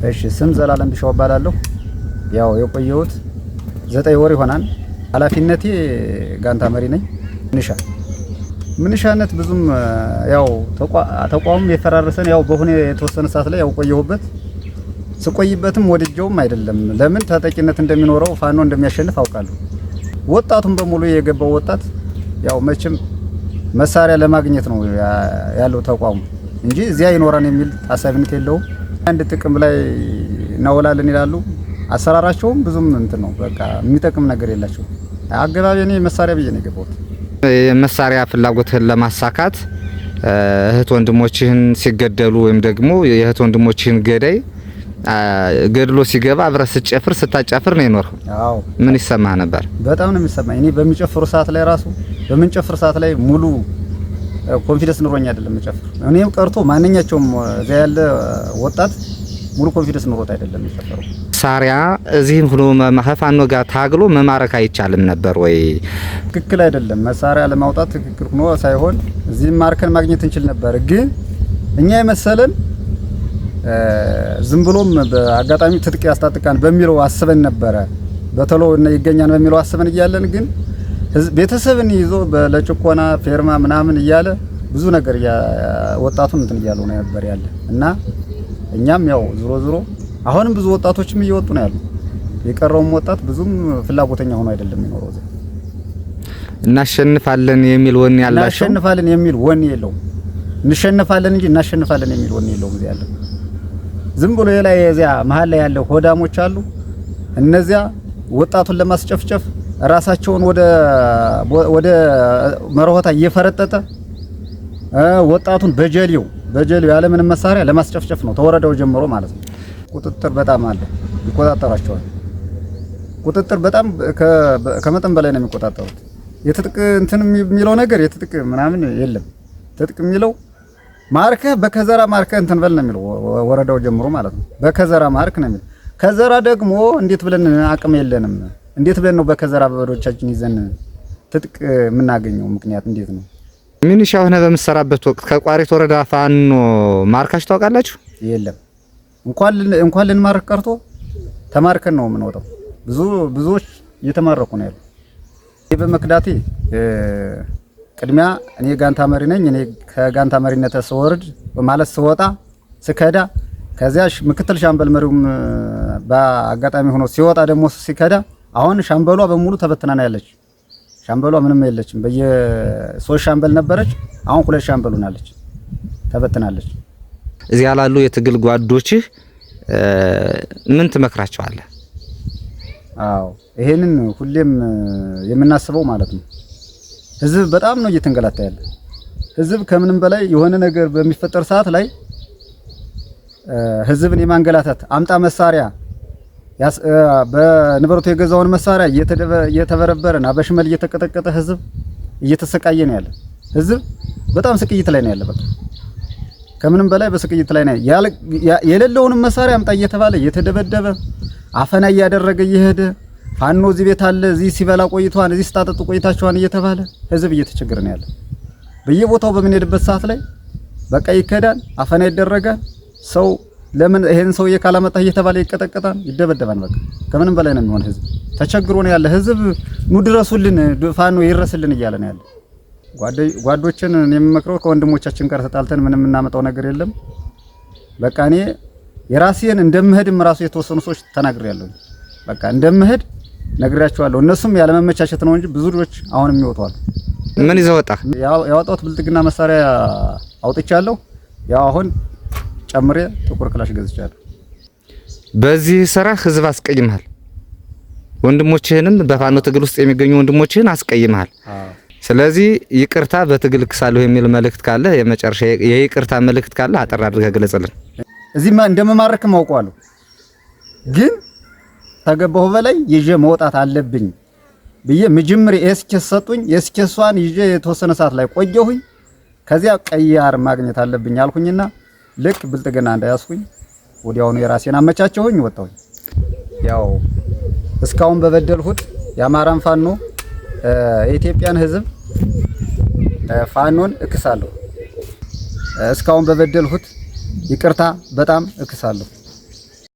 እሺ ስም ዘላለም ቢሻው እባላለሁ። ያው የቆየሁት 9 ወር ይሆናል። ኃላፊነቴ ጋንታ መሪ ነኝ። ምንሻነት ብዙም ያው ተቋም የፈራረሰን ያው በሆነ የተወሰነ ሰዓት ላይ ያው ቆየሁበት። ስቆይበትም ወድጄውም አይደለም። ለምን ተጠቂነት እንደሚኖረው ፋኖ እንደሚያሸንፍ አውቃለሁ። ወጣቱም በሙሉ የገባው ወጣት ያው መቼም መሳሪያ ለማግኘት ነው ያለው ተቋሙ እንጂ እዚያ ይኖራን የሚል ታሳቢነት የለውም። አንድ ጥቅም ላይ እናውላለን ይላሉ። አሰራራቸውም ብዙም እንትን ነው በቃ የሚጠቅም ነገር የላቸው። አገባቢ እኔ መሳሪያ ብዬ ነው የገባሁት። የመሳሪያ ፍላጎትህን ለማሳካት እህት ወንድሞችህን ሲገደሉ ወይም ደግሞ የእህት ወንድሞችህን ገዳይ ገድሎ ሲገባ አብረህ ስትጨፍር ስታጨፍር ነው የኖርኸው። አዎ ምን ይሰማህ ነበር? በጣም ነው የሚሰማኝ። እኔ በሚጨፍሩ ሰዓት ላይ ራሱ በምንጨፍር ሰዓት ላይ ሙሉ ኮንፊደንስ ኑሮኝ አይደለም የምጨፍር። እኔም ቀርቶ ማንኛቸውም እዚያ ያለ ወጣት ሙሉ ኮንፊደንስ ኑሮት አይደለም የሚጨፍረው። መሳሪያ እዚህም ሆኖ ከፋኖ ጋር ታግሎ መማረክ አይቻልም ነበር ወይ? ትክክል አይደለም። መሳሪያ ለማውጣት ትክክል ሆኖ ሳይሆን እዚህም ማርከን ማግኘት እንችል ነበር። ግን እኛ የመሰለን ዝም ብሎም በአጋጣሚ ትጥቅ ያስታጥቃን በሚለው አስበን ነበረ። በተሎ ይገኛን በሚለው አስበን እያለን ግን ቤተሰብን ይዞ ለጭቆና ፌርማ ምናምን እያለ ብዙ ነገር ወጣቱን እንትን እያለው ነበር ያለ እና እኛም ያው ዙሮ አሁንም ብዙ ወጣቶችም እየወጡ ነው ያሉ። የቀረውም ወጣት ብዙም ፍላጎተኛ ሆኖ አይደለም የሚኖረው። እናሸንፋለን የሚል ወኔ ያላቸው እናሸንፋለን የሚል ወኔ የለውም። እንሸነፋለን እንጂ እናሸንፋለን የሚል ወኔ የለውም። እዚያ ያለው ዝም ብሎ የዚያ መሀል ላይ ያለው ሆዳሞች አሉ። እነዚያ ወጣቱን ለማስጨፍጨፍ ራሳቸውን ወደ መርሆታ እየፈረጠጠ ወጣቱን በጀሊው ያለ ምንም መሳሪያ ለማስጨፍጨፍ ነው ተወረደው ጀምሮ ማለት ነው። ቁጥጥር በጣም አለ፣ ይቆጣጠራቸዋል። ቁጥጥር በጣም ከመጠን በላይ ነው የሚቆጣጠሩት። የትጥቅ እንትን የሚለው ነገር የትጥቅ ምናምን የለም። ትጥቅ የሚለው ማርከህ በከዘራ ማርከህ እንትን በል ነው የሚለው ወረዳው ጀምሮ ማለት ነው። በከዘራ ማርክ ነው የሚለው። ከዘራ ደግሞ እንዴት ብለን አቅም የለንም። እንዴት ብለን ነው በከዘራ በበዶቻችን ይዘን ትጥቅ የምናገኘው? ምክንያት እንዴት ነው? ሚኒሻ ሆነ በመሰራበት ወቅት ከቋሪት ወረዳ ፋኖ ማርካሽ ታውቃላችሁ? የለም። እንኳን ልንማርክ ቀርቶ ተማርከን ነው የምንወጣው። ብዙዎች እየተማረኩ ነው ያለው። በመክዳቴ ቅድሚያ እኔ ጋንታ መሪ ነኝ። እኔ ከጋንታ መሪነት ስወርድ ማለት ስወጣ ስከዳ ከዚያ ምክትል ሻምበል መሪውም በአጋጣሚ ሆኖ ሲወጣ ደግሞ ሲከዳ አሁን ሻምበሏ በሙሉ ተበትና ነው ያለች። ሻምበሏ ምንም የለችም። በየ3 ሻምበል ነበረች። አሁን 2 ሻምበል ሆናለች፣ ተበትናለች። እዚህ ያላሉ የትግል ጓዶችህ ምን ትመክራቸዋለህ? አዎ ይሄንን ሁሌም የምናስበው ማለት ነው። ህዝብ በጣም ነው እየተንገላታ ያለ። ህዝብ ከምንም በላይ የሆነ ነገር በሚፈጠር ሰዓት ላይ ህዝብን የማንገላታት አምጣ መሳሪያ በንብረቱ የገዛውን መሳሪያ እየተበረበረና በሽመል እየተቀጠቀጠ ህዝብ እየተሰቃየ ነው ያለ። ህዝብ በጣም ስቅይት ላይ ነው ያለ። በቃ ከምንም በላይ በስቅይት ላይ ነው ያለ። የሌለውን መሳሪያ አምጣ እየተባለ እየተደበደበ አፈና እያደረገ እየሄደ ፋኖ እዚህ ቤት አለ፣ እዚህ ሲበላ ቆይቷን፣ እዚህ ስታጠጡ ቆይታቸዋን እየተባለ ህዝብ እየተቸገረ ነው ያለ። በየቦታው በምንሄድበት ሰዓት ላይ በቃ ይከዳል፣ አፈና ይደረጋል። ሰው ለምን ይሄን ሰውዬ ካላመጣህ እየተባለ ይቀጠቀጣል፣ ይደበደባል። በቃ ከምንም በላይ ነው የሚሆን። ህዝብ ተቸግሮ ነው ያለ። ህዝብ ኑ ድረሱልን፣ ፋኖ ይረስልን እያለ ነው ያለ። ጓዶችን የምመክረው ከወንድሞቻችን ጋር ተጣልተን ምንም እናመጣው ነገር የለም። በቃ እኔ የራሴን እንደምሄድም ራሱ የተወሰኑ ሰዎች ተናግሬያለሁ። በቃ እንደምሄድ ነግሬያቸዋለሁ። እነሱም ያለመመቻቸት ነው እንጂ ብዙ ልጆች አሁንም ይወጣሉ። ምን ይዘው ወጣህ? ያወጣሁት ብልጥግና መሳሪያ አውጥቻለሁ። ያው አሁን ጨምሬ ጥቁር ክላሽ ገዝቻለሁ። በዚህ ስራ ህዝብ አስቀይመሃል። ወንድሞችህንም በፋኖ ትግል ውስጥ የሚገኙ ወንድሞችህን አስቀይመሃል። ስለዚህ ይቅርታ በትግል ክሳለሁ የሚል መልእክት ካለ የመጨረሻ የይቅርታ መልእክት ካለ አጠር አድርገህ ገለጽልን። እዚህማ እንደመማረክም አውቀዋለሁ፣ ግን ተገባሁ በላይ ይዤ መውጣት አለብኝ ብዬ ምጅምር ኤስኬስ ሰጡኝ። ኤስኬሷን ይዤ የተወሰነ ሰዓት ላይ ቆየሁኝ። ከዚያ ቀያር ማግኘት አለብኝ አልኩኝና ልክ ብልጥግና እንዳያስኩኝ ወዲያውኑ የራሴን አመቻቸሁኝ ወጣሁኝ። ያው እስካሁን በበደልሁት የአማራን ፋኖ የኢትዮጵያን ህዝብ ፋኖን እክሳለሁ። እስካሁን በበደልሁት ይቅርታ በጣም እክሳለሁ።